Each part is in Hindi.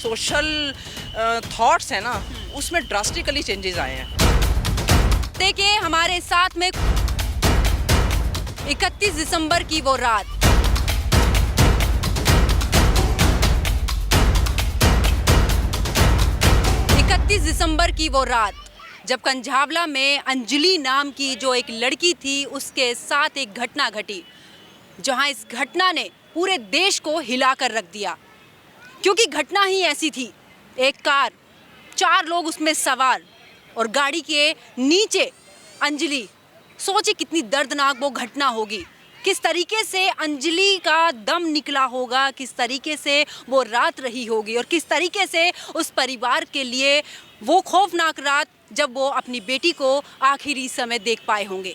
सोशल थॉट्स है ना, उसमें ड्रास्टिकली चेंजेस आए हैं। देखिए हमारे साथ में 31 दिसंबर की वो रात, दिसंबर की वो रात जब कंझावला में अंजलि नाम की जो एक लड़की थी उसके साथ एक घटना घटी, जहां इस घटना ने पूरे देश को हिलाकर रख दिया। क्योंकि घटना ही ऐसी थी, एक कार, 4 लोग उसमें सवार और गाड़ी के नीचे अंजलि। सोचिए कितनी दर्दनाक वो घटना होगी, किस तरीके से अंजलि का दम निकला होगा, किस तरीके से वो रात रही होगी और किस तरीके से उस परिवार के लिए वो खौफनाक रात जब वो अपनी बेटी को आखिरी समय देख पाए होंगे।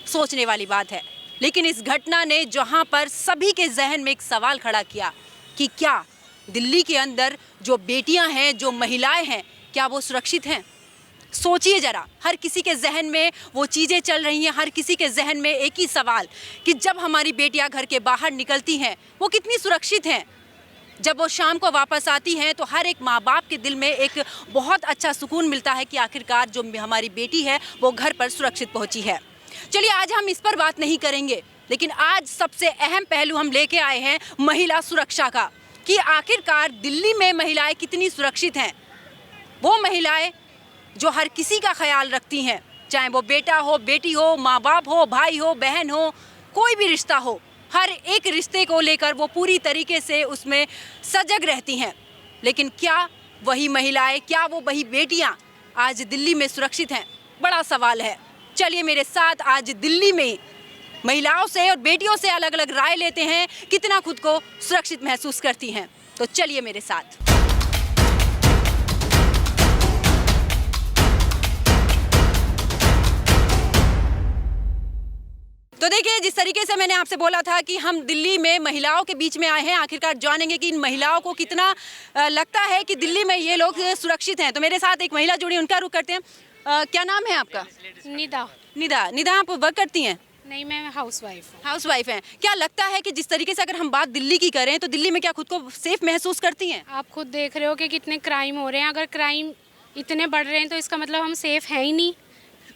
सोचने वाली बात है। लेकिन इस घटना ने जहां पर सभी के जहन में एक सवाल खड़ा किया कि क्या दिल्ली के अंदर जो बेटियां हैं, जो महिलाएं हैं, क्या वो सुरक्षित हैं? सोचिए जरा, हर किसी के जहन में वो चीज़ें चल रही हैं, हर किसी के जहन में एक ही सवाल कि जब हमारी बेटियां घर के बाहर निकलती हैं वो कितनी सुरक्षित हैं। जब वो शाम को वापस आती हैं तो हर एक माँ बाप के दिल में एक बहुत अच्छा सुकून मिलता है कि आखिरकार जो हमारी बेटी है वो घर पर सुरक्षित पहुँची है। चलिए आज हम इस पर बात नहीं करेंगे, लेकिन आज सबसे अहम पहलू हम लेके आए हैं महिला सुरक्षा का, कि आखिरकार दिल्ली में महिलाएं कितनी सुरक्षित हैं। वो महिलाएं जो हर किसी का ख्याल रखती हैं, चाहे वो बेटा हो, बेटी हो, माँ बाप हो, भाई हो, बहन हो, कोई भी रिश्ता हो, हर एक रिश्ते को लेकर वो पूरी तरीके से उसमें सजग रहती हैं। लेकिन क्या वही महिलाएं, क्या वो वही बेटियां आज दिल्ली में सुरक्षित हैं? बड़ा सवाल है। चलिए मेरे साथ आज दिल्ली में महिलाओं से और बेटियों से अलग अलग राय लेते हैं, कितना खुद को सुरक्षित महसूस करती हैं। तो चलिए मेरे साथ। तो देखिए, जिस तरीके से मैंने आपसे बोला था कि हम दिल्ली में महिलाओं के बीच में आए हैं, आखिरकार जानेंगे कि इन महिलाओं को कितना लगता है कि दिल्ली में ये लोग सुरक्षित हैं। तो मेरे साथ एक महिला जुड़ी, उनका रुख करते हैं। क्या नाम है आपका? निदा। निदा। निदा, आप वर्क करती हैं? नहीं, मैं हाउसवाइफ हूँ। हाउसवाइफ हैं। क्या लगता है कि जिस तरीके से अगर हम बात दिल्ली की करें तो दिल्ली में क्या खुद को सेफ महसूस करती हैं? आप खुद देख रहे हो कि कितने क्राइम हो रहे हैं। अगर क्राइम इतने बढ़ रहे हैं तो इसका मतलब हम सेफ हैं ही नहीं।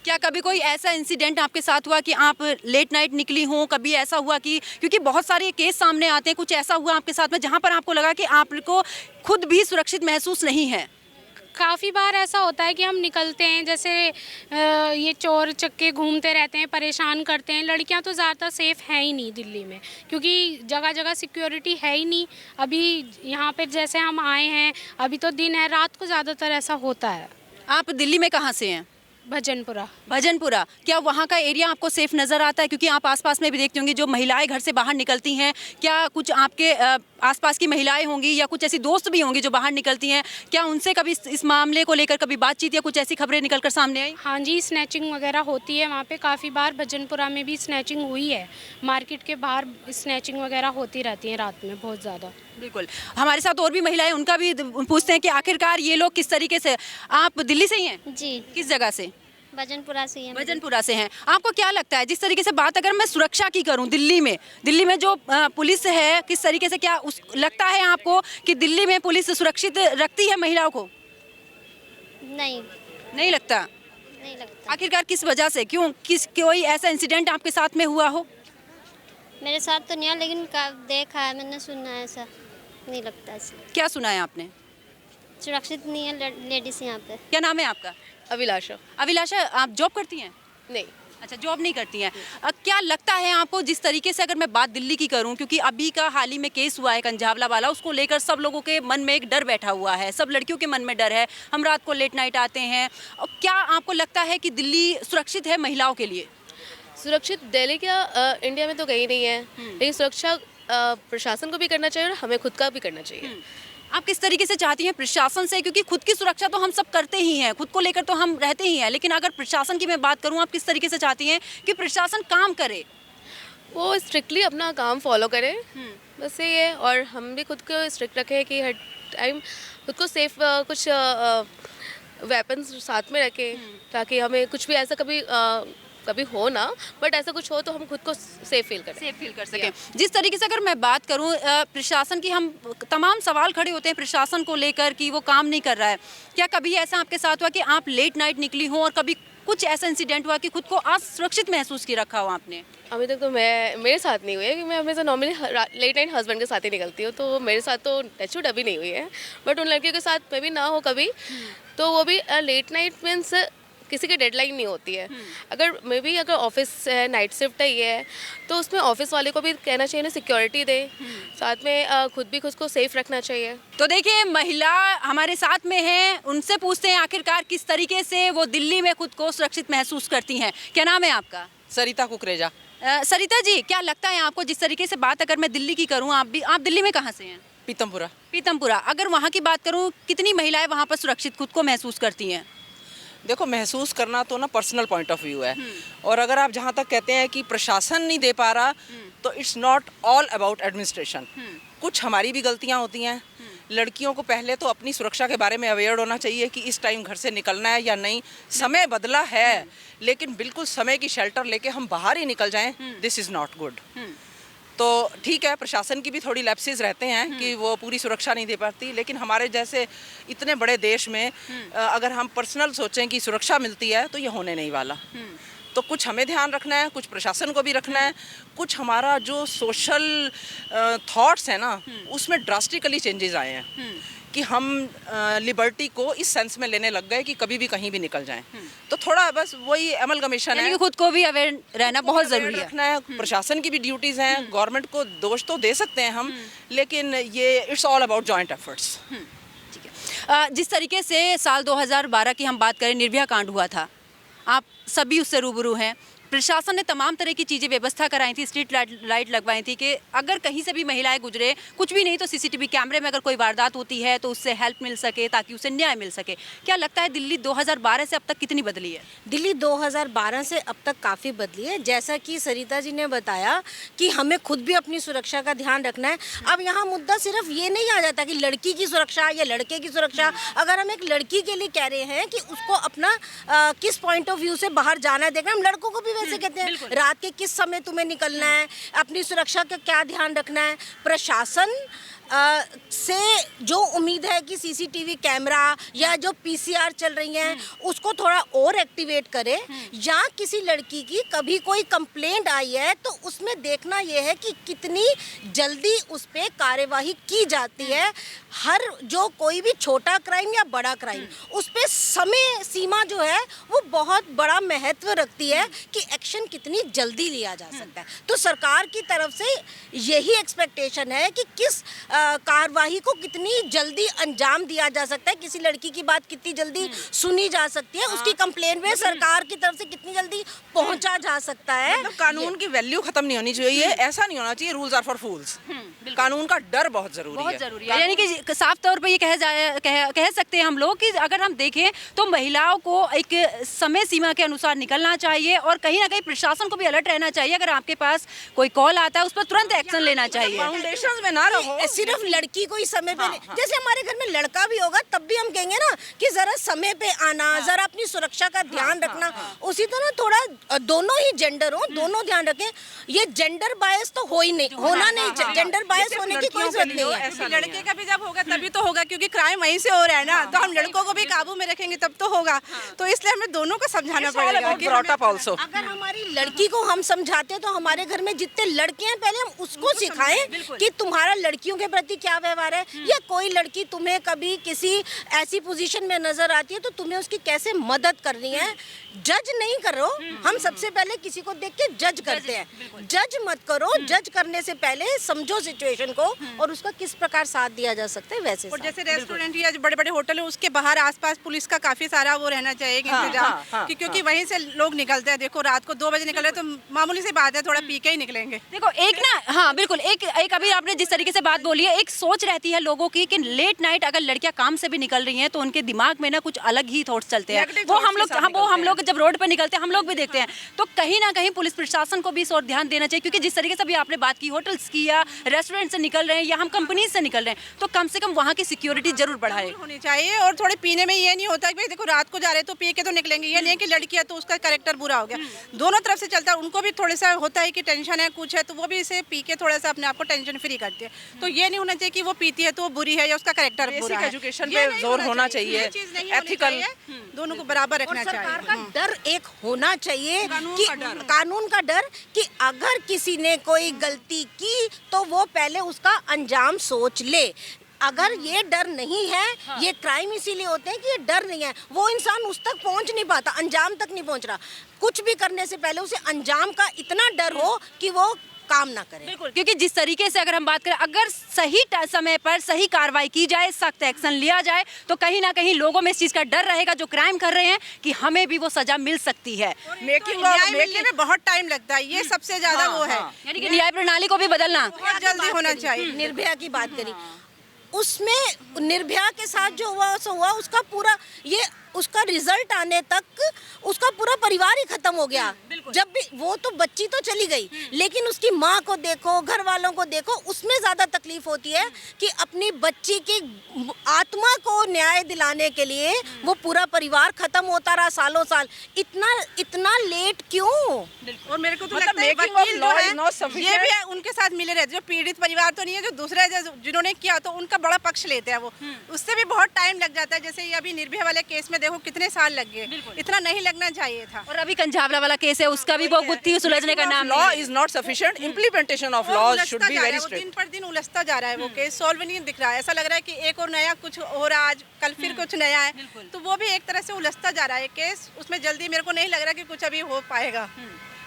क्या कभी कोई ऐसा इंसिडेंट आपके साथ हुआ कि आप लेट नाइट निकली हों? कभी ऐसा हुआ कि, क्योंकि बहुत सारे केस सामने आते हैं, कुछ ऐसा हुआ आपके साथ में जहां पर आपको लगा कि आपको खुद भी सुरक्षित महसूस नहीं है? काफ़ी बार ऐसा होता है कि हम निकलते हैं, जैसे ये चोर चक्के घूमते रहते हैं, परेशान करते हैं। लड़कियां तो ज़्यादातर सेफ़ हैं ही नहीं दिल्ली में, क्योंकि जगह जगह सिक्योरिटी है ही नहीं। अभी यहाँ पे जैसे हम आए हैं, अभी तो दिन है, रात को ज़्यादातर ऐसा होता है। आप दिल्ली में कहाँ से हैं? भजनपुरा। भजनपुरा। क्या वहाँ का एरिया आपको सेफ नज़र आता है? क्योंकि आप आसपास में भी देखती होंगी जो महिलाएं घर से बाहर निकलती हैं, क्या कुछ आपके आसपास की महिलाएं होंगी या कुछ ऐसी दोस्त भी होंगी जो बाहर निकलती हैं, क्या उनसे कभी इस मामले को लेकर कभी बातचीत या कुछ ऐसी खबरें निकल कर सामने आई? हाँ जी, स्नैचिंग वगैरह होती है वहाँ पे। काफ़ी बार भजनपुरा में भी स्नैचिंग हुई है। मार्केट के बाहर स्नैचिंग वगैरह होती रहती है रात में बहुत ज़्यादा। बिल्कुल। हमारे साथ और भी महिलाएं, उनका भी पूछते हैं कि आखिरकार ये लोग किस तरीके से। आप दिल्ली से ही हैं? जी, किस जगह से? भजनपुरा से हैं। भजनपुरा से हैं। आपको क्या लगता है, जिस तरीके से बात अगर मैं सुरक्षा की करूं, दिल्ली में जो पुलिस है, किस तरीके से, क्या लगता है आपको कि दिल्ली में पुलिस सुरक्षित रखती है महिलाओं को? नहीं लगता। नहीं लगता। आखिरकार किस वजह से, क्यों, कोई ऐसा इंसिडेंट आपके साथ में हुआ हो? मेरे साथ तो नहीं है, लेकिन देखा है, मैंने सुना है, ऐसा नहीं लगता ऐसा। क्या सुना है आपने? सुरक्षित नहीं है लेडीज यहाँ पे। क्या नाम है आपका? अभिलाषा। अभिलाषा, आप जॉब करती हैं? नहीं। अच्छा, जॉब नहीं करती हैं। क्या लगता है आपको, जिस तरीके से अगर मैं बात दिल्ली की करूं, क्योंकि अभी का हाल ही में केस हुआ है कंझावला वाला, उसको लेकर सब लोगों के मन में एक डर बैठा हुआ है, सब लड़कियों के मन में डर है। हम रात को लेट नाइट आते हैं। और क्या आपको लगता है कि दिल्ली सुरक्षित है महिलाओं के लिए? सुरक्षित दिल्ली क्या इंडिया में तो कहीं नहीं है, लेकिन सुरक्षा प्रशासन को भी करना चाहिए और हमें खुद का भी करना चाहिए। आप किस तरीके से चाहती हैं प्रशासन से, क्योंकि खुद की सुरक्षा तो हम सब करते ही हैं, खुद को लेकर तो हम रहते ही हैं, लेकिन अगर प्रशासन की मैं बात करूं, आप किस तरीके से चाहती हैं कि प्रशासन काम करे? वो स्ट्रिक्टली अपना काम फॉलो करे, बस ये है। और हम भी खुद को स्ट्रिक्ट रखें कि हर टाइम खुद को सेफ कुछ वेपन्स साथ में रखें, ताकि हमें कुछ भी ऐसा कभी कभी हो ना, बट ऐसा कुछ हो तो हम खुद को सेफ फील करें। सेफ फील कर सकें। जिस तरीके से अगर मैं बात करूं प्रशासन की, हम तमाम सवाल खड़े होते हैं प्रशासन को लेकर कि वो काम नहीं कर रहा है। क्या कभी ऐसा आपके साथ हुआ कि आप लेट नाइट निकली हो और कभी कुछ ऐसा इंसिडेंट हुआ कि खुद को असुरक्षित महसूस की रखा हो आपने? अभी तक तो मेरे साथ नहीं हुई है, क्योंकि मैं हमेशा नॉर्मली लेट नाइट हस्बैंड के साथ ही निकलती हूँ, तो मेरे साथ तो टचवुड अभी नहीं हुई है। बट उन लड़कियों के साथ में भी ना हो कभी, तो वो भी लेट नाइट मीन्स किसी की डेडलाइन नहीं होती है। अगर मे बी अगर ऑफिस है, नाइट शिफ्ट है ये, तो उसमें ऑफिस वाले को भी कहना चाहिए ना सिक्योरिटी दे, साथ में खुद भी खुद को सेफ रखना चाहिए। तो देखिए महिला हमारे साथ में है, उनसे पूछते हैं आखिरकार किस तरीके से वो दिल्ली में खुद को सुरक्षित महसूस करती हैं। क्या नाम है आपका? सरिता कुकरेजा। सरिता जी, क्या लगता है आपको, जिस तरीके से बात अगर मैं दिल्ली की करूं, आप दिल्ली में कहाँ से हैं? पीतमपुरा। पीतमपुरा। अगर वहाँ की बात करूं, कितनी महिलाएं वहाँ पर सुरक्षित खुद को महसूस करती हैं? देखो, महसूस करना तो ना पर्सनल पॉइंट ऑफ व्यू है, और अगर आप जहाँ तक कहते हैं कि प्रशासन नहीं दे पा रहा, तो it's not all about administration. कुछ हमारी भी गलतियाँ होती हैं। लड़कियों को पहले तो अपनी सुरक्षा के बारे में अवेयर होना चाहिए कि इस टाइम घर से निकलना है या नहीं। समय बदला है, लेकिन बिल्कुल समय की शेल्टर लेके हम बाहर ही निकल जाएं, दिस इज़ नॉट गुड। तो ठीक है, प्रशासन की भी थोड़ी लैप्सेस रहते हैं कि वो पूरी सुरक्षा नहीं दे पाती, लेकिन हमारे जैसे इतने बड़े देश में अगर हम पर्सनल सोचें कि सुरक्षा मिलती है, तो ये होने नहीं वाला। तो कुछ हमें ध्यान रखना है, कुछ प्रशासन को भी रखना है, कुछ हमारा जो सोशल थॉट्स है ना, उसमें ड्रास्टिकली चेंजेस आए हैं कि हम लिबर्टी को इस सेंस में लेने लग गए कि कभी भी कहीं भी निकल जाएं। तो थोड़ा बस वही एमलगमेशन है, खुद को भी अवेयर रहना बहुत ज़रूरी है। रखना है। प्रशासन की भी ड्यूटीज़ हैं, गवर्नमेंट को दोष तो दे सकते हैं हम, लेकिन ये it's all about joint efforts. जिस तरीके से साल 2012 की हम बात करें, निर्भया कांड हुआ था, आप सभी उससे रूबरू हैं। प्रशासन ने तमाम तरह की चीज़ें व्यवस्था कराई थी, स्ट्रीट लाइट लगवाई थी कि अगर कहीं से भी महिलाएं गुजरे, कुछ भी नहीं तो सीसीटीवी कैमरे में अगर कोई वारदात होती है तो उससे हेल्प मिल सके, ताकि उसे न्याय मिल सके। क्या लगता है दिल्ली 2012 से अब तक कितनी बदली है? दिल्ली 2012 से अब तक काफ़ी बदली है। जैसा कि सरिता जी ने बताया कि हमें खुद भी अपनी सुरक्षा का ध्यान रखना है। अब यहाँ मुद्दा सिर्फ ये नहीं आ जाता कि लड़की की सुरक्षा या लड़के की सुरक्षा। अगर हम एक लड़की के लिए कह रहे हैं कि उसको अपना किस पॉइंट ऑफ व्यू से बाहर जाना है देखना, हम लड़कों को भी वैसे कहते हैं रात के किस समय तुम्हें निकलना है, अपनी सुरक्षा का क्या ध्यान रखना है। प्रशासन से जो उम्मीद है कि सीसीटीवी कैमरा या जो पीसीआर चल रही हैं उसको थोड़ा और एक्टिवेट करे, या किसी लड़की की कभी कोई कंप्लेंट आई है तो उसमें देखना ये है कि कितनी जल्दी उस पर कार्यवाही की जाती है। हर जो कोई भी छोटा क्राइम या बड़ा क्राइम, उस पर समय सीमा जो है वो बहुत बड़ा महत्व रखती है कि एक्शन कितनी जल्दी लिया जा सकता है। तो सरकार की तरफ से यही एक्सपेक्टेशन है कि किस कार्रवाई को कितनी जल्दी अंजाम दिया जा सकता है, किसी लड़की की बात कितनी जल्दी सुनी जा सकती है, उसकी कंप्लेंट में सरकार की तरफ से कितनी जल्दी पहुंचा जा सकता है। मतलब कानून की वैल्यू खत्म नहीं होनी चाहिए, ऐसा नहीं होना चाहिए रूल्स आर फॉर फूल्स। कानून का डर बहुत जरूरी है। यानी कि साफ तौर पे ये कह सकते हैं हम लोग कि अगर हम देखें तो महिलाओं को एक समय सीमा के अनुसार निकलना चाहिए, और कहीं ना कहीं प्रशासन को भी अलर्ट रहना चाहिए। अगर आपके पास कोई कॉल आता है उस पर तुरंत एक्शन लेना चाहिए। फाउंडेशंस में ना रहो, सिर्फ लड़की को ही समय पे नहीं। जैसे हमारे घर में लड़का भी होगा तब भी हम कहेंगे ना कि जरा समय पे आना, जरा अपनी सुरक्षा का ध्यान रखना। उसी तरह थोड़ा दोनों ही जेंडर हो, दोनों ध्यान रखें। ये जेंडर बायस तो हो ही नहीं, होना नहीं, जेंडर बायस होने की कोई जरूरत नहीं है। लड़के का भी जब होगा तभी तो होगा, क्योंकि क्राइम वहीं से हो रहा है ना, तो हम लड़कों को भी काबू में रखेंगे तब तो होगा। तो इसलिए हमें दोनों को समझाना पड़ेगा कि अगर हमारी लड़की को हम समझाते हैं तो हमारे घर में जितने लड़के हैं पहले हम उसको सिखाएं कि तुम्हारा लड़कियों के प्रति क्या व्यवहार है, या कोई लड़की तुम्हें कभी किसी ऐसी पोजीशन में नजर आती है तो तुम्हें उसकी कैसे मदद करनी है। जज नहीं करो, हम सबसे पहले किसी को देख के जज करते हैं, जज मत करो। जज करने से पहले समझो सिचुएशन को और उसका किस प्रकार साथ दिया जा सकता है वैसे। और जैसे रेस्टोरेंट या जो बड़े बड़े होटल है उसके बाहर आसपास पुलिस का काफी सारा वो रहना चाहिए कि इंतजाम, क्योंकि वहीं से लोग निकलते हैं। देखो रात को 2 बजे निकले तो मामूली सी बात है, थोड़ा पी के ही निकलेंगे। देखो एक ना, हाँ बिल्कुल, एक अभी आपने जिस तरीके से बात बोली है देखिए एक सोच रहती है लोगों की कि लेट नाइट अगर लड़कियां काम से भी निकल रही हैं तो उनके दिमाग में ना कुछ अलग ही थॉट्स चलते हैं। Negative वो thoughts हम के लोग साथ हम निकलते लोग जब रोड पर निकलते हैं हम लोग भी देखते हैं, तो कहीं ना कहीं पुलिस प्रशासन को भी इस ओर ध्यान देना चाहिए, क्योंकि जिस तरीके से भी आपने बात की होटल्स की या रेस्टोरेंट से निकल रहे हैं या हम कंपनी से निकल रहे हैं, तो कम से कम वहाँ की सिक्योरिटी जरूर बढ़ाए। होनी चाहिए। और थोड़े पीने में ये नहीं होता कि भाई देखो रात को जा रहे हैं तो पी के तो निकलेंगे, ये नहीं है कि लड़की है तो उसका कैरेक्टर बुरा हो गया। दोनों तरफ से चलता है, उनको भी थोड़ा सा होता है कि टेंशन है कुछ है तो वो भी इसे पी के थोड़ा सा अपने आप को टेंशन फ्री करती है। तो ये नहीं होना चाहिए कि वो पीती है तो वो बुरी है या उसका कैरेक्टर बुरा है। एजुकेशन ये पे नहीं जोर होना चाहिए, ये चीज़ नहीं होनी एथिकल, चाहिए, दोनों को बराबर रखना सरकार चाहिए। का डर एक होना चाहिए कि कानून का डर कि अगर किसी ने कोई गलती की तो वो पहले उसका अंजाम सोच ले। अगर ये डर नहीं है, ये क्राइम इसीलिए होते हैं कि ये डर नहीं है, वो इंसान उस तक पहुंच नहीं पाता, अंजाम तक नहीं पहुंच रहा। कुछ भी करने से पहले उसे अंजाम का इतना डर हो कि वो काम ना करे। बिल्कुल, क्योंकि जिस तरीके से अगर हम बात करें, अगर सही समय पर सही कार्रवाई की जाए, सख्त एक्शन लिया जाए, तो कहीं ना कहीं लोगों में इस चीज़ का डर रहेगा जो क्राइम कर रहे हैं कि हमें भी वो सजा मिल सकती है। मेकिंग न्याय मिलने में बहुत टाइम लगता है, ये सबसे ज्यादा वो है। यानी कि न्याय प्रणाली को भी बदलना बहुत जल्दी होना चाहिए। निर्भया की बात करी, उसमें निर्भया के साथ जो हुआ सो हुआ, उसका पूरा ये उसका रिजल्ट आने तक उसका पूरा परिवार ही खत्म हो गया। जब भी वो तो बच्ची तो चली गई, लेकिन उसकी माँ को देखो, घर वालों को देखो, उसमें ज्यादा तकलीफ होती है कि अपनी बच्ची की आत्मा को न्याय दिलाने के लिए वो पूरा परिवार खत्म होता रहा सालों साल। इतना लेट क्यों? और मेरे को तो मतलब लगता है making of वकील law जो है, is not sufficient. ये भी उनके साथ मिले रहते, जो पीड़ित परिवार तो नहीं है, जो दूसरे जिन्होंने किया तो उनका बड़ा पक्ष लेते हैं वो, उससे भी बहुत टाइम लग जाता है। जैसे ये अभी निर्भया वाले केस में देखो कितने साल लग गए, इतना नहीं लगना चाहिए था। और अभी कंझावला वाला केस है, उसका भी वो गुत्थी सुलझने का नाम law is not sufficient, implementation of laws should be very then strict. पर दिन उलझता जा रहा है, वो केस सॉल्व नहीं दिख रहा है। ऐसा लग रहा है कि एक और नया कुछ हो रहा है, आज कल फिर कुछ नया है, तो वो भी एक तरह से उलझता जा रहा है केस। उसमें जल्दी मेरे को नहीं लग रहा कि कुछ अभी हो पाएगा।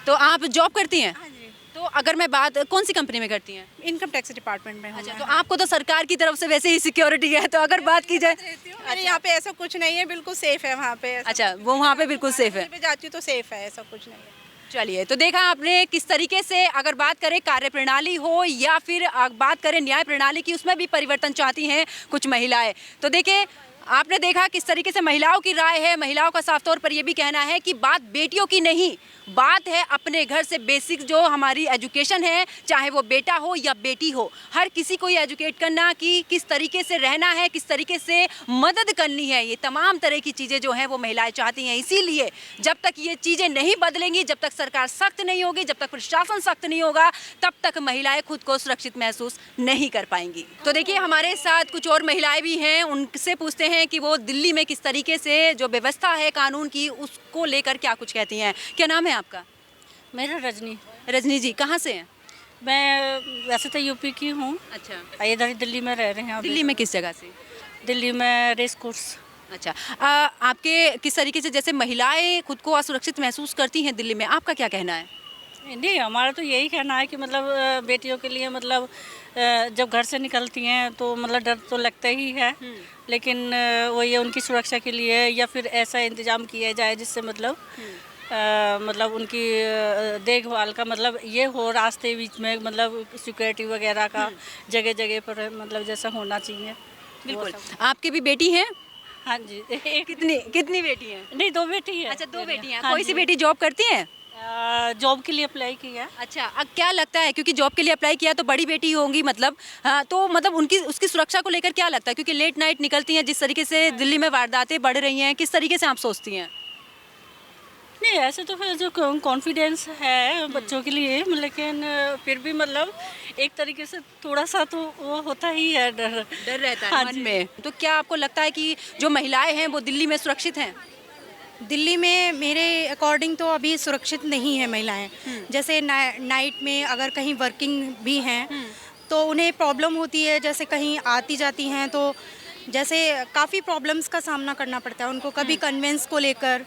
तो आप जॉब करती हैं? हाँ जी, तो अगर मैं बात कौन सी कंपनी में करती हैं? इनकम टैक्स डिपार्टमेंट में हूँ अच्छा, मैं। तो आपको तो सरकार की तरफ से वैसे ही सिक्योरिटी है, तो अगर बात की जाए, मेरे यहाँ पे ऐसा कुछ नहीं है, बिल्कुल सेफ है वहाँ पे। अच्छा वो वहाँ पे बिल्कुल सेफ है। पे जाती हूँ तो सेफ है, ऐसा कुछ नहीं है। चलिए, तो देखा आपने किस तरीके से अगर बात करें कार्य प्रणाली हो या फिर बात करें न्याय प्रणाली की, उसमें भी परिवर्तन चाहती हैं कुछ महिलाएं। तो देखिए आपने देखा किस तरीके से महिलाओं की राय है। महिलाओं का साफ तौर पर यह भी कहना है कि बात बेटियों की नहीं, बात है अपने घर से बेसिक जो हमारी एजुकेशन है, चाहे वो बेटा हो या बेटी हो, हर किसी को ये एजुकेट करना कि किस तरीके से रहना है, किस तरीके से मदद करनी है, ये तमाम तरह की चीज़ें जो हैं वो महिलाएं चाहती हैं। इसीलिए जब तक ये चीज़ें नहीं बदलेंगी, जब तक सरकार सख्त नहीं होगी, जब तक प्रशासन सख्त नहीं होगा, तब तक महिलाएं खुद को सुरक्षित महसूस नहीं कर पाएंगी। तो देखिए हमारे साथ कुछ और महिलाएं भी हैं, उनसे पूछते हैं कि वो दिल्ली में किस तरीके से जो व्यवस्था है कानून की, उसको लेकर क्या कुछ कहती हैं। क्या नाम है आपका? मेरा रजनी। रजनी जी, कहाँ से हैं? मैं वैसे तो यूपी की हूँ, अच्छा, इधर ही दिल्ली में रह रहे हैं अभी। दिल्ली में किस जगह से? दिल्ली में रेस कोर्स। अच्छा, आपके किस तरीके से जैसे महिलाएं खुद को असुरक्षित महसूस करती हैं दिल्ली में, आपका क्या कहना है? नहीं, हमारा तो यही कहना है कि मतलब बेटियों के लिए मतलब जब घर से निकलती हैं तो मतलब डर तो लगता ही है, लेकिन वो ये उनकी सुरक्षा के लिए या फिर ऐसा इंतजाम किया जाए जिससे मतलब मतलब उनकी देखभाल का मतलब ये हो, रास्ते बीच में मतलब सिक्योरिटी वगैरह का जगह जगह पर मतलब जैसा होना चाहिए। बिल्कुल। आपकी भी बेटी हैं? हाँ जी। कितनी बेटी हैं? नहीं, 2 बेटी है। अच्छा, 2 बेटी हैं। हाँ कोई सी जी। बेटी जॉब करती हैं? जॉब के लिए अप्लाई किया। अच्छा, अब क्या लगता है, क्योंकि जॉब के लिए अप्लाई किया तो बड़ी बेटी होंगी मतलब, हाँ, तो मतलब उनकी उसकी सुरक्षा को लेकर क्या लगता है, क्योंकि लेट नाइट निकलती हैं, जिस तरीके से दिल्ली में वारदातें बढ़ रही हैं, किस तरीके से आप सोचती हैं? नहीं, ऐसे तो फिर जो कॉन्फिडेंस है बच्चों के लिए, लेकिन फिर भी मतलब एक तरीके से थोड़ा सा तो वो होता ही है, डर रहता है हाँ मन जी। में। तो क्या आपको लगता है कि जो महिलाएं हैं वो दिल्ली में सुरक्षित हैं? दिल्ली में मेरे अकॉर्डिंग तो अभी सुरक्षित नहीं है महिलाएं। जैसे नाइट में अगर कहीं वर्किंग भी हैं तो उन्हें प्रॉब्लम होती है, जैसे कहीं आती जाती हैं तो जैसे काफ़ी प्रॉब्लम्स का सामना करना पड़ता है उनको, कभी कन्वेंस को लेकर,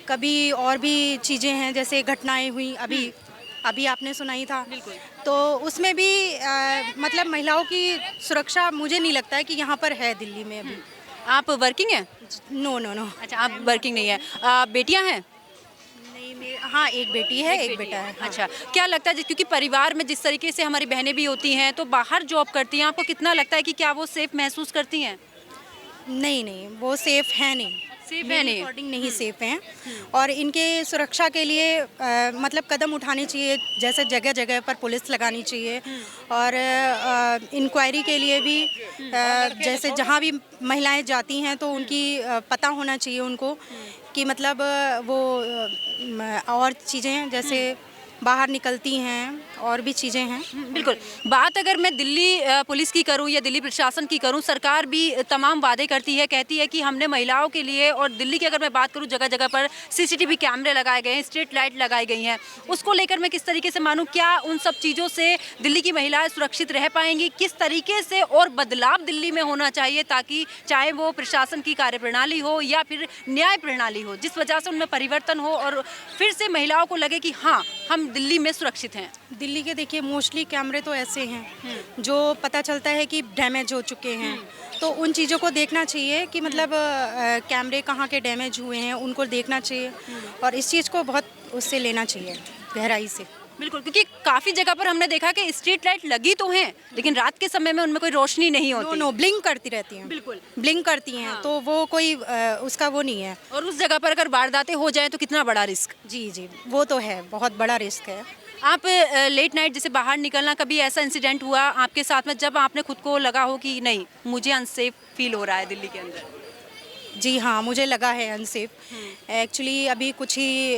कभी और भी चीज़ें हैं, जैसे घटनाएं हुई अभी आपने सुनाई था, तो उसमें भी मतलब महिलाओं की सुरक्षा मुझे नहीं लगता है कि यहाँ पर है दिल्ली में अभी। आप वर्किंग हैं? नो। अच्छा, आप वर्किंग नहीं है। बेटियां हैं? नहीं, हाँ, एक बेटी है, एक बेटा है। हाँ। अच्छा, क्या लगता है क्योंकि परिवार में जिस तरीके से हमारी बहनें भी होती हैं तो बाहर जॉब करती हैं, आपको कितना लगता है कि क्या वो सेफ महसूस करती हैं? नहीं, वो सेफ है नहीं। सेफ है नहीं। अकॉर्डिंग नहीं सेफ हैं और इनके सुरक्षा के लिए मतलब कदम उठाने चाहिए, जैसे जगह जगह पर पुलिस लगानी चाहिए और इंक्वायरी के लिए भी जैसे जहाँ भी महिलाएं जाती हैं तो उनकी पता होना चाहिए उनको कि मतलब वो और चीज़ें जैसे बाहर निकलती हैं और भी चीज़ें हैं। बिल्कुल। बात अगर मैं दिल्ली पुलिस की करूं या दिल्ली प्रशासन की करूं, सरकार भी तमाम वादे करती है, कहती है कि हमने महिलाओं के लिए, और दिल्ली की अगर मैं बात करूं जगह जगह पर सीसीटीवी कैमरे लगाए गए हैं, स्ट्रीट लाइट लगाई गई हैं। उसको लेकर मैं किस तरीके से मानूं, क्या उन सब चीज़ों से दिल्ली की महिलाएं सुरक्षित रह पाएंगी? किस तरीके से और बदलाव दिल्ली में होना चाहिए ताकि चाहे वो प्रशासन की कार्यप्रणाली हो या फिर न्याय प्रणाली हो, जिस वजह से उनमें परिवर्तन हो और फिर से महिलाओं को लगे कि हाँ, हम दिल्ली में सुरक्षित हैं? दिल्ली के देखिए मोस्टली कैमरे तो ऐसे हैं जो पता चलता है कि डैमेज हो चुके हैं, तो उन चीज़ों को देखना चाहिए कि मतलब कैमरे कहाँ के डैमेज हुए हैं उनको देखना चाहिए और इस चीज़ को बहुत उससे लेना चाहिए गहराई से। बिल्कुल, क्योंकि काफ़ी जगह पर हमने देखा कि स्ट्रीट लाइट लगी तो हैं लेकिन रात के समय में उनमें कोई रोशनी नहीं होती। नो ब्लिंक करती रहती हैं। बिल्कुल ब्लिंक करती हैं। हाँ। तो वो कोई उसका वो नहीं है। और उस जगह पर अगर वारदातें हो जाएं तो कितना बड़ा रिस्क। जी, वो तो है, बहुत बड़ा रिस्क है। आप लेट नाइट जैसे बाहर निकलना, कभी ऐसा इंसिडेंट हुआ आपके साथ में जब आपने खुद को लगा हो कि नहीं, मुझे अनसेफ फील हो रहा है दिल्ली के अंदर? जी हाँ, मुझे लगा है अनसेफ। एक्चुअली अभी कुछ ही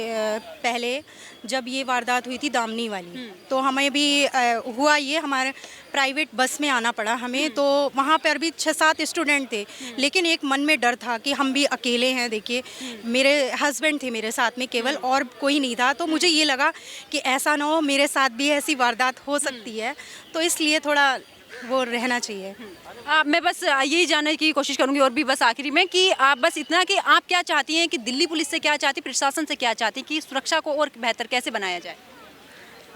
पहले जब ये वारदात हुई थी दामनी वाली, तो हमें भी हुआ ये, हमारे प्राइवेट बस में आना पड़ा हमें। तो वहाँ पर भी 6-7 स्टूडेंट थे, लेकिन एक मन में डर था कि हम भी अकेले हैं। देखिए मेरे हस्बैंड थे मेरे साथ में केवल, और कोई नहीं था। तो मुझे ये लगा कि ऐसा ना हो मेरे साथ भी ऐसी वारदात हो सकती है, तो इसलिए थोड़ा वो रहना चाहिए। मैं बस यही जानने की कोशिश करूंगी और भी बस आखिरी में कि आप बस इतना कि आप क्या चाहती हैं, कि दिल्ली पुलिस से क्या चाहती, प्रशासन से क्या चाहती कि सुरक्षा को और बेहतर कैसे बनाया जाए?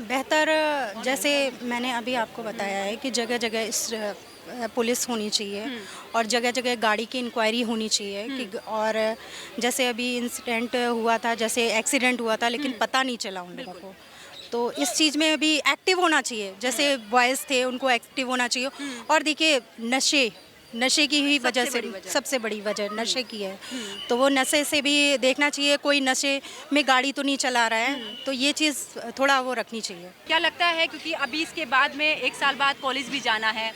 बेहतर, जैसे मैंने अभी आपको बताया है कि जगह जगह इस पुलिस होनी चाहिए और जगह जगह गाड़ी की इंक्वायरी होनी चाहिए कि, और जैसे अभी इंसिडेंट हुआ था, जैसे एक्सीडेंट हुआ था लेकिन पता नहीं चला उन लोगों को, तो इस चीज़ में भी एक्टिव होना चाहिए। जैसे बॉयज़ थे उनको एक्टिव होना चाहिए। और देखिए नशे की ही वजह से सबसे बड़ी वजह नशे की है, तो वो नशे से भी देखना चाहिए, कोई नशे में गाड़ी तो नहीं चला रहा है, तो ये चीज़ थोड़ा वो रखनी चाहिए। क्या लगता है, क्योंकि अभी इसके बाद में 1 साल बाद कॉलेज भी जाना है,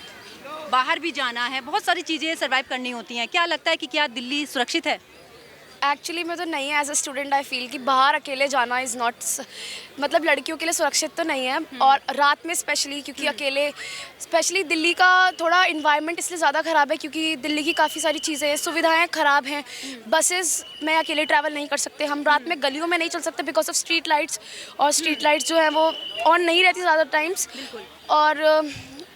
बाहर भी जाना है, बहुत सारी चीज़ें सर्वाइव करनी होती हैं, क्या लगता है कि क्या दिल्ली सुरक्षित है? एक्चुअली मैं तो नहीं है, as a student I feel कि बाहर अकेले जाना इज़ नॉट, मतलब लड़कियों के लिए सुरक्षित तो नहीं है। और रात में स्पेशली, क्योंकि अकेले, स्पेशली दिल्ली का थोड़ा इन्वायरमेंट इसलिए ज़्यादा ख़राब है क्योंकि दिल्ली की काफ़ी सारी चीज़ें, सुविधाएं ख़राब हैं। बसेस में अकेले ट्रैवल नहीं कर सकते हम, रात में गलियों में नहीं चल सकते बिकॉज ऑफ स्ट्रीट लाइट्स, और स्ट्रीट लाइट्स जो हैं वो ऑन नहीं रहती ज़्यादा टाइम्स। और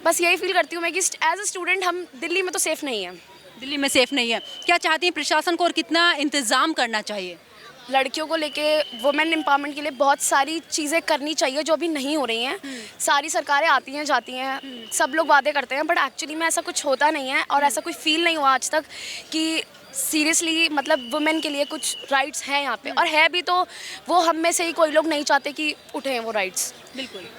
बस यही फील करती हूँ मैं कि एज अ स्टूडेंट हम दिल्ली में तो सेफ़ नहीं है। दिल्ली में सेफ नहीं है। क्या चाहती हैं प्रशासन को और कितना इंतज़ाम करना चाहिए? लड़कियों को लेके वुमेन एम्पावरमेंट के लिए बहुत सारी चीज़ें करनी चाहिए जो अभी नहीं हो रही हैं। सारी सरकारें आती हैं जाती हैं, सब लोग वादे करते हैं, बट एक्चुअली में ऐसा कुछ होता नहीं है और ऐसा कोई फील नहीं हुआ आज तक कि सीरियसली मतलब वुमेन के लिए कुछ राइट्स हैं यहाँ पे, और है भी तो वो हम में से ही कोई लोग नहीं चाहते कि उठें वो राइट्स। बिल्कुल।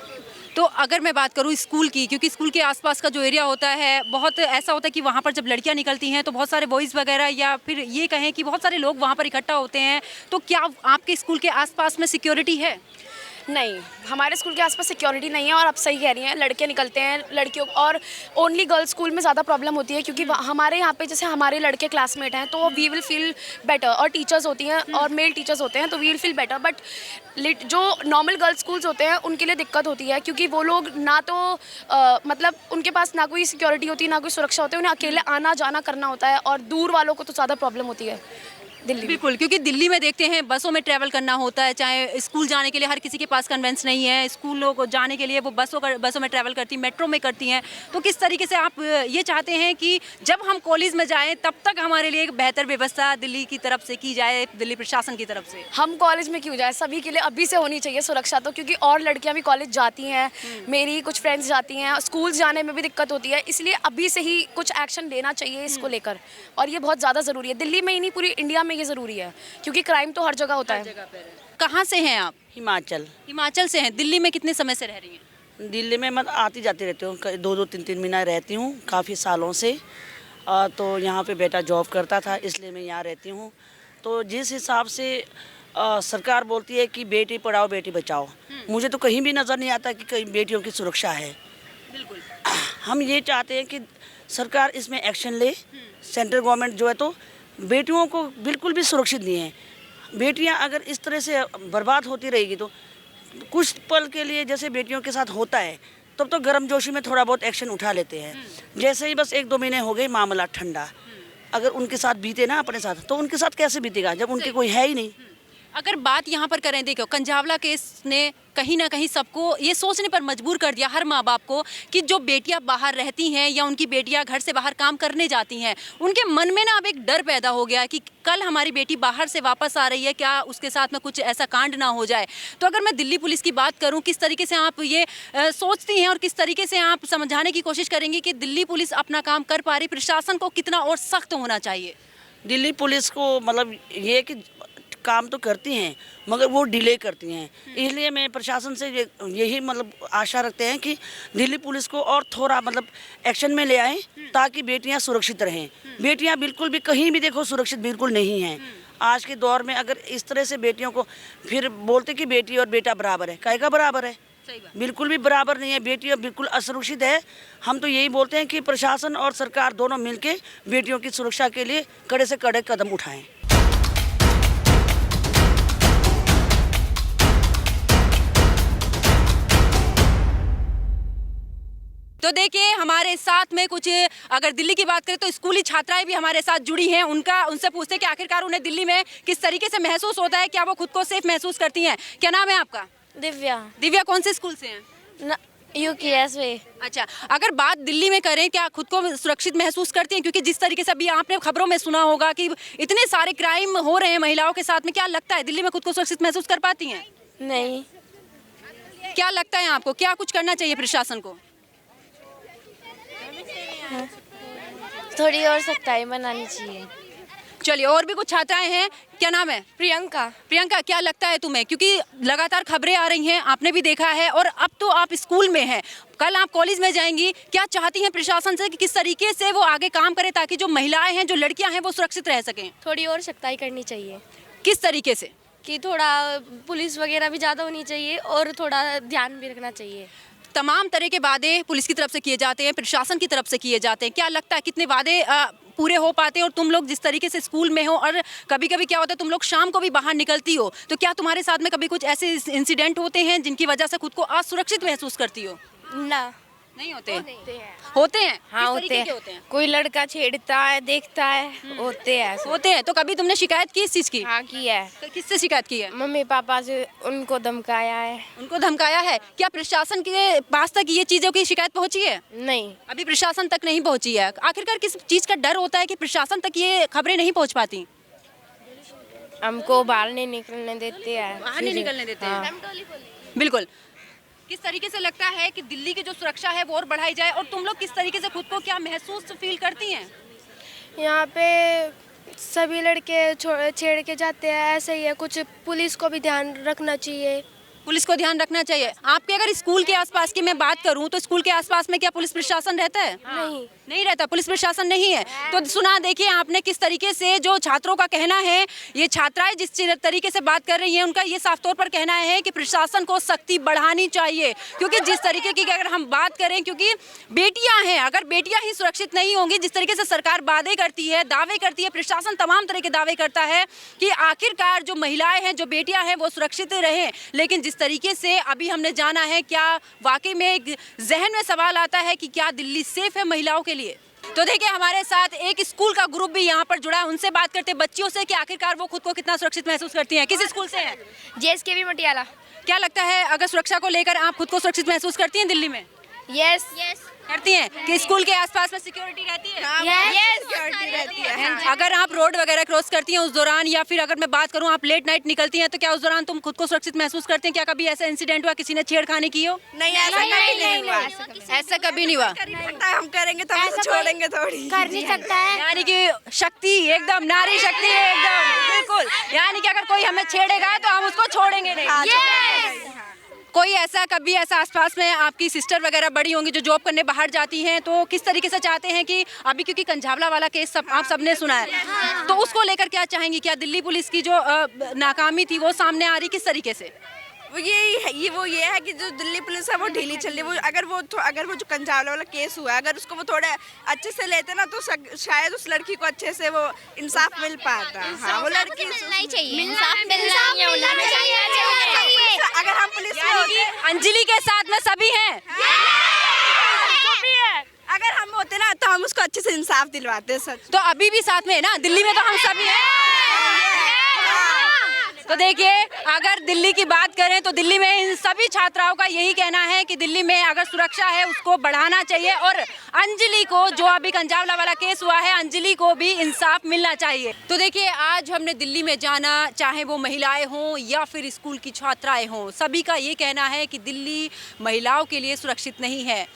तो अगर मैं बात करूँ स्कूल की, क्योंकि स्कूल के आसपास का जो एरिया होता है, बहुत ऐसा होता है कि वहाँ पर जब लड़कियाँ निकलती हैं तो बहुत सारे बॉयज़ वगैरह, या फिर ये कहें कि बहुत सारे लोग वहाँ पर इकट्ठा होते हैं, तो क्या आपके स्कूल के आसपास में सिक्योरिटी है? नहीं, हमारे स्कूल के आसपास सिक्योरिटी नहीं है। और आप सही कह रही हैं, लड़के निकलते हैं, लड़कियों, और ओनली गर्ल्स स्कूल में ज़्यादा प्रॉब्लम होती है क्योंकि हमारे यहाँ पे जैसे हमारे लड़के क्लासमेट हैं तो वी विल फील बेटर, और टीचर्स होती हैं और मेल टीचर्स होते हैं तो we will feel better. But जो नॉर्मल गर्ल्स स्कूल्स होते हैं उनके लिए दिक्कत होती है क्योंकि वो लोग ना तो मतलब उनके पास ना कोई सिक्योरिटी होती है, ना कोई सुरक्षा होती है, उन्हें अकेले आना जाना करना होता है, और दूर वालों को तो ज़्यादा प्रॉब्लम होती है दिल्ली। बिल्कुल, क्योंकि दिल्ली में देखते हैं बसों में ट्रैवल करना होता है, चाहे स्कूल जाने के लिए हर किसी के पास कन्वेंस नहीं है, स्कूलों को जाने के लिए वो बसों में ट्रैवल करती, मेट्रो में करती हैं। तो किस तरीके से आप ये चाहते हैं कि जब हम कॉलेज में जाएं तब तक हमारे लिए एक बेहतर व्यवस्था दिल्ली की तरफ से की जाए, दिल्ली प्रशासन की तरफ से? हम कॉलेज में क्यों जाए, सभी के लिए अभी से होनी चाहिए सुरक्षा तो, क्योंकि और लड़कियां भी कॉलेज जाती हैं, मेरी कुछ फ्रेंड्स जाती हैं, स्कूल जाने में भी दिक्कत होती है, इसलिए अभी से ही कुछ एक्शन लेना चाहिए इसको लेकर, और ये बहुत ज़्यादा ज़रूरी है। दिल्ली में ही नहीं, पूरी इंडिया में ये ज़रूरी है, क्योंकि क्राइम तो हर जगह होता है। कहाँ से हैं आप? हिमाचल। हिमाचल से हैं। दिल्ली में कितने समय से रह रही हैं? दिल्ली में मैं आती जाती रहती हूँ, 2-2 3-3 महीना रहती हूँ काफ़ी सालों से। तो यहाँ पे बेटा जॉब करता था, इसलिए मैं यहाँ रहती हूँ। तो जिस हिसाब से सरकार बोलती है कि बेटी पढ़ाओ बेटी बचाओ, मुझे तो कहीं भी नज़र नहीं आता कि कहीं बेटियों की सुरक्षा है। बिल्कुल। हम ये चाहते हैं कि सरकार इसमें एक्शन ले। सेंट्रल गवर्नमेंट जो है तो बेटियों को बिल्कुल भी सुरक्षित नहीं है। बेटियां अगर इस तरह से बर्बाद होती रहेगी तो कुछ पल के लिए जैसे बेटियों के साथ होता है तब तो गर्मजोशी में थोड़ा बहुत एक्शन उठा लेते हैं। जैसे ही बस 1-2 महीने हो गए मामला ठंडा, अगर उनके साथ बीते ना अपने साथ, तो उनके साथ कैसे बीतेगा जब उनके कोई है ही नहीं। अगर बात यहाँ पर करें, देखो कंझावला केस ने कहीं ना कहीं सबको ये सोचने पर मजबूर कर दिया, हर माँ बाप को, कि जो बेटियाँ बाहर रहती हैं या उनकी बेटियाँ घर से बाहर काम करने जाती हैं, उनके मन में ना अब एक डर पैदा हो गया कि कल हमारी बेटी बाहर से वापस आ रही है, क्या उसके साथ में कुछ ऐसा कांड ना हो जाए। तो अगर मैं दिल्ली पुलिस की बात करूँ, किस तरीके से आप ये सोचती हैं और किस तरीके से आप समझाने की कोशिश करेंगी कि दिल्ली पुलिस अपना काम कर पा रही, प्रशासन को कितना और सख्त होना चाहिए? दिल्ली पुलिस को मतलब ये कि काम तो करती हैं मगर वो डिले करती हैं, इसलिए मैं प्रशासन से यही मतलब आशा रखते हैं कि दिल्ली पुलिस को और थोड़ा मतलब एक्शन में ले आएं ताकि बेटियां सुरक्षित रहें। बेटियां बिल्कुल भी कहीं भी देखो सुरक्षित बिल्कुल नहीं हैं। आज के दौर में अगर इस तरह से बेटियों को फिर बोलते कि बेटी और बेटा बराबर है, काहे का बराबर है? बिल्कुल भी बराबर नहीं है। बेटियां बिल्कुल असुरक्षित है। हम तो यही बोलते हैं कि प्रशासन और सरकार दोनों मिलके बेटियों की सुरक्षा के लिए कड़े से कड़े कदम उठाएं। तो देखिए हमारे साथ में कुछ, अगर दिल्ली की बात करें तो स्कूली छात्राएं भी हमारे साथ जुड़ी हैं। उनसे पूछते हैं कि आखिरकार उन्हें दिल्ली में किस तरीके से महसूस होता है, क्या वो खुद को सेफ महसूस करती हैं। क्या नाम है आपका? दिव्या। दिव्या कौन से स्कूल से हैं? UKS वे। अच्छा, अगर बात दिल्ली में करें, क्या खुद को सुरक्षित महसूस करती हैं? क्योंकि जिस तरीके से अभी आपने खबरों में सुना होगा कि इतने सारे क्राइम हो रहे हैं महिलाओं के साथ में, क्या लगता है दिल्ली में खुद को सुरक्षित महसूस कर पाती हैं? नहीं। क्या लगता है आपको, क्या कुछ करना चाहिए प्रशासन को? थोड़ी और सख्ताई बनानी चाहिए। चलिए, और भी कुछ छात्राएं हैं। क्या नाम है? प्रियंका। प्रियंका, क्या लगता है तुम्हें, क्योंकि लगातार खबरें आ रही हैं, आपने भी देखा है और अब तो आप स्कूल में हैं, कल आप कॉलेज में जाएंगी, क्या चाहती हैं प्रशासन से कि किस तरीके से वो आगे काम करे ताकि जो महिलाएं हैं, जो लड़कियां हैं, वो सुरक्षित रह सकें? थोड़ी और सख्ताई करनी चाहिए। किस तरीके से? कि थोड़ा पुलिस वगैरह भी ज़्यादा होनी चाहिए और थोड़ा ध्यान भी रखना चाहिए। तमाम तरह के वादे पुलिस की तरफ से किए जाते हैं, प्रशासन की तरफ से किए जाते हैं। क्या लगता है कितने वादे पूरे हो पाते हैं? और तुम लोग जिस तरीके से स्कूल में हो और कभी कभी क्या होता है, तुम लोग शाम को भी बाहर निकलती हो, तो क्या तुम्हारे साथ में कभी कुछ ऐसे इंसिडेंट होते हैं जिनकी वजह से खुद को असुरक्षित महसूस करती हो? ना, नहीं होते होते हैं। हाँ होते हैं। कोई लड़का छेड़ता है, देखता है, होते हैं। तो कभी तुमने शिकायत की इस चीज़ की? हाँ की है। किससे शिकायत की है? मम्मी पापा से। उनको धमकाया है। उनको धमकाया है? क्या प्रशासन के पास तक ये चीज़ों की शिकायत पहुंची है? नहीं, अभी प्रशासन तक नहीं पहुंची है। आखिरकार किस चीज़ का डर होता है कि प्रशासन तक ये खबरें नहीं पहुंच पाती? हमको बाहर नहीं निकलने देते हैं। बाहर नहीं निकलने देते हैं। बिल्कुल। किस तरीके से लगता है कि दिल्ली की जो सुरक्षा है वो और बढ़ाई जाए, और तुम लोग किस तरीके से खुद को क्या महसूस फील करती हैं? यहाँ पे सभी लड़के छेड़ के जाते हैं, ऐसे ही है। कुछ पुलिस को भी ध्यान रखना चाहिए। पुलिस को ध्यान रखना चाहिए। आपके अगर स्कूल के आसपास की मैं बात करूं तो स्कूल के आसपास में क्या पुलिस प्रशासन रहता है? नहीं रहता, पुलिस प्रशासन नहीं है। तो सुना, देखिए आपने किस तरीके से जो छात्रों का कहना है, ये छात्राएं जिस तरीके से बात कर रही हैं, उनका ये साफ तौर पर कहना है कि प्रशासन को सख्ती बढ़ानी चाहिए। क्योंकि जिस तरीके की अगर हम बात करें, क्योंकि बेटियां हैं, अगर बेटियां ही सुरक्षित नहीं होंगी, जिस तरीके से सरकार वादे करती है, दावे करती है, प्रशासन तमाम तरह के दावे करता है कि आखिरकार जो महिलाएं हैं, जो बेटियां हैं, वो सुरक्षित रहें, लेकिन जिस तरीके से अभी हमने जाना है, क्या वाकई में एक जहन में सवाल आता है कि क्या दिल्ली सेफ है महिलाओं के लिए? तो देखिए हमारे साथ एक स्कूल का ग्रुप भी यहाँ पर जुड़ा है, उनसे बात करते हैं बच्चियों से कि आखिरकार वो खुद को कितना सुरक्षित महसूस करती हैं। किस स्कूल से हैं? JSKV मटियाला। क्या लगता है, अगर सुरक्षा को लेकर आप खुद को सुरक्षित महसूस करती हैं दिल्ली में? यस करती हैं कि स्कूल के आसपास में सिक्योरिटी रहती है? सिक्योरिटी रहती है। अगर आप रोड वगैरह क्रॉस करती हैं उस दौरान, या फिर अगर मैं बात करूं आप लेट नाइट निकलती हैं, तो क्या उस दौरान तुम खुद को सुरक्षित महसूस करती हैं? क्या कभी ऐसा इंसिडेंट हुआ, किसी ने छेड़खानी की हो? नहीं, ऐसा नहीं हुआ। ऐसा कभी नहीं हुआ। हम करेंगे तो हम छोड़ेंगे थोड़ी। कर नहीं सकता है। यानी कि शक्ति एकदम, नारी शक्ति है एकदम। बिल्कुल, यानी कि अगर कोई हमें छेड़ेगा तो हम उसको छोड़ेंगे नहीं। कोई ऐसा कभी ऐसा आसपास में आपकी सिस्टर वगैरह बड़ी होंगी जो जॉब करने बाहर जाती हैं, तो किस तरीके से चाहते हैं कि अभी क्योंकि कंझावला वाला केस आप सबने सुना है, तो उसको लेकर क्या चाहेंगी? क्या दिल्ली पुलिस की जो नाकामी थी वो सामने आ रही, किस तरीके से? वो ये है कि जो दिल्ली पुलिस है वो ढीली चल रही है। अगर वो जो कंझावला वाला केस हुआ है, अगर उसको वो थोड़ा अच्छे से लेते ना तो शायद उस लड़की को अच्छे से वो इंसाफ मिल पाता। हाँ, वो लड़की नहीं चाहिए, इंसाफ मिलना चाहिए। अगर हम पुलिस अंजलि के साथ में सभी हैं, अगर हम होते ना तो हम उसको अच्छे से इंसाफ दिलवाते। सच तो अभी भी साथ में है ना, दिल्ली में तो हम सभी हैं। तो देखिए, अगर दिल्ली की बात करें तो दिल्ली में इन सभी छात्राओं का यही कहना है कि दिल्ली में अगर सुरक्षा है उसको बढ़ाना चाहिए और अंजलि को, जो अभी कंझावला वाला केस हुआ है, अंजलि को भी इंसाफ मिलना चाहिए। तो देखिए, आज हमने दिल्ली में जाना, चाहे वो महिलाएं हों या फिर स्कूल की छात्राएं हों, सभी का ये कहना है कि दिल्ली महिलाओं के लिए सुरक्षित नहीं है।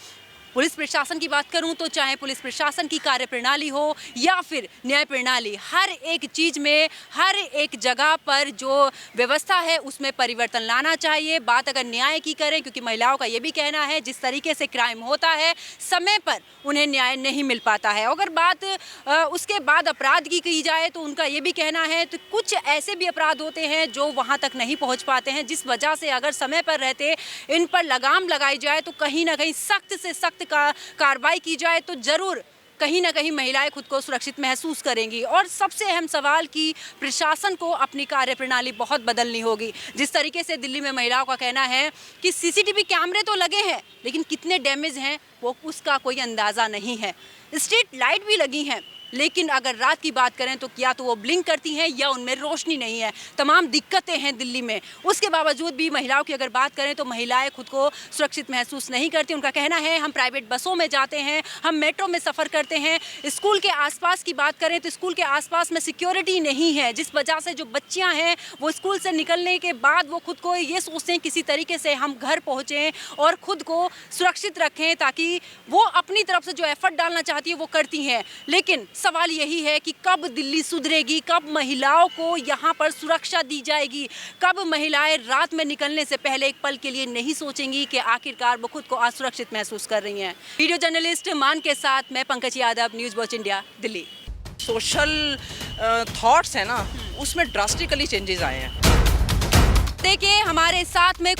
पुलिस प्रशासन की बात करूं तो चाहे पुलिस प्रशासन की कार्यप्रणाली हो या फिर न्याय प्रणाली, हर एक चीज़ में, हर एक जगह पर जो व्यवस्था है उसमें परिवर्तन लाना चाहिए। बात अगर न्याय की करें, क्योंकि महिलाओं का ये भी कहना है जिस तरीके से क्राइम होता है समय पर उन्हें न्याय नहीं मिल पाता है। अगर बात उसके बाद अपराध की जाए तो उनका ये भी कहना है तो कुछ ऐसे भी अपराध होते हैं जो वहाँ तक नहीं पहुँच पाते हैं, जिस वजह से अगर समय पर रहते इन पर लगाम लगाई जाए तो कहीं ना कहीं सख्त से सख्त कार्रवाई की जाए तो जरूर कहीं ना कहीं महिलाएं खुद को सुरक्षित महसूस करेंगी। और सबसे अहम सवाल कि प्रशासन को अपनी कार्यप्रणाली बहुत बदलनी होगी। जिस तरीके से दिल्ली में महिलाओं का कहना है कि सीसीटीवी कैमरे तो लगे हैं लेकिन कितने डैमेज हैं वो उसका कोई अंदाज़ा नहीं है। स्ट्रीट लाइट भी लगी हैं लेकिन अगर रात की बात करें तो या तो वो ब्लिंक करती हैं या उनमें रोशनी नहीं है। तमाम दिक्कतें हैं दिल्ली में। उसके बावजूद भी महिलाओं की अगर बात करें तो महिलाएं खुद को सुरक्षित महसूस नहीं करती। उनका कहना है हम प्राइवेट बसों में जाते हैं, हम मेट्रो में सफ़र करते हैं। स्कूल के आसपास की बात करें तो स्कूल के आसपास में सिक्योरिटी नहीं है, जिस वजह से जो बच्चियाँ हैं वो स्कूल से निकलने के बाद वो खुद को ये सोचते हैं किसी तरीके से हम घर पहुँचें और ख़ुद को सुरक्षित रखें, ताकि वो अपनी तरफ से जो एफर्ट डालना चाहती है वो करती हैं। लेकिन सवाल यही है कि कब दिल्ली सुधरेगी, कब महिलाओं को यहाँ पर सुरक्षा दी जाएगी, कब महिलाएं रात में निकलने से पहले एक पल के लिए नहीं सोचेंगी कि आखिरकार वो खुद को असुरक्षित महसूस कर रही हैं। वीडियो जर्नलिस्ट मान के साथ मैं Pankaj Yadav, news watch India, Delhi. Social thoughts है ना, उसमें ड्रास्टिकली चेंजेस आए हैं। देखिए, हमारे साथ में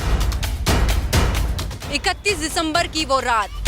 31 दिसंबर की वो रात